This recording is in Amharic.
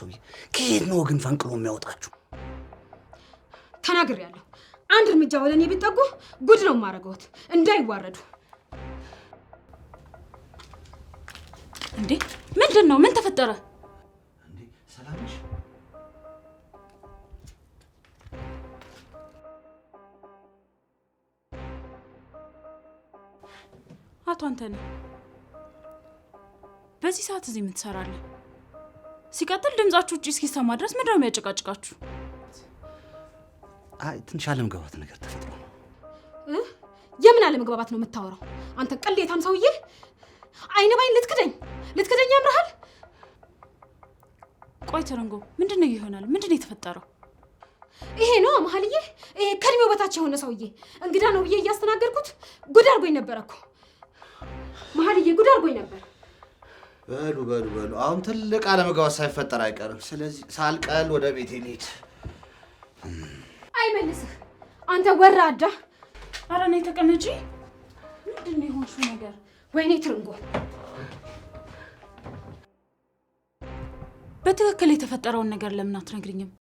ሰውዬ ከየት ነው ግን ፈንቅሎ የሚያወጣችሁ? ተናግሬያለሁ። አንድ እርምጃ ወደ እኔ ቢጠጉ ጉድ ነው ማረጋውት እንዳይዋረዱ። እንዴ ምንድን ነው? ምን ተፈጠረ? እንዴ ሰላም ነሽ? አቶ አንተነህ በዚህ ሰዓት እዚህ ምን ትሰራለህ? ሲቀጥል ድምጻችሁ ውጪ እስኪሰማ ድረስ ምንድን ነው የሚያጨቃጭቃችሁ? አይ ትንሽ አለመግባባት ነገር ተፈጥሮ ነው። የምን አለመግባባት ነው የምታወራው? አንተ ቅሌታም ሰውዬ! አይነ ባይን ልትክደኝ ያምርሃል? ቆይ ትርንጎ ምንድን ነው ይሆናል? ምንድን ነው የተፈጠረው? ይሄ ነው መሀልዬ፣ ይሄ ከእድሜው በታች የሆነ ሰውዬ እንግዳ ነው ብዬ እያስተናገርኩት ጉድ አድርጎኝ ነበር እኮ መሀልዬ፣ ጉድ አድርጎኝ ነበር። በሉ አሁን ትልቅ አለመግባባት ሳይፈጠር አይቀርም። ስለዚህ ሳልቀል ወደ ቤቴ ልሂድ። አይመልስህ አንተ ወራዳ! ኧረ ነይ ተቀመጪ። ምንድን ነው የሆንሽው ነገር? ወይኔ ትርንጎ፣ በትክክል የተፈጠረውን ነገር ለምን አትነግሪኝም?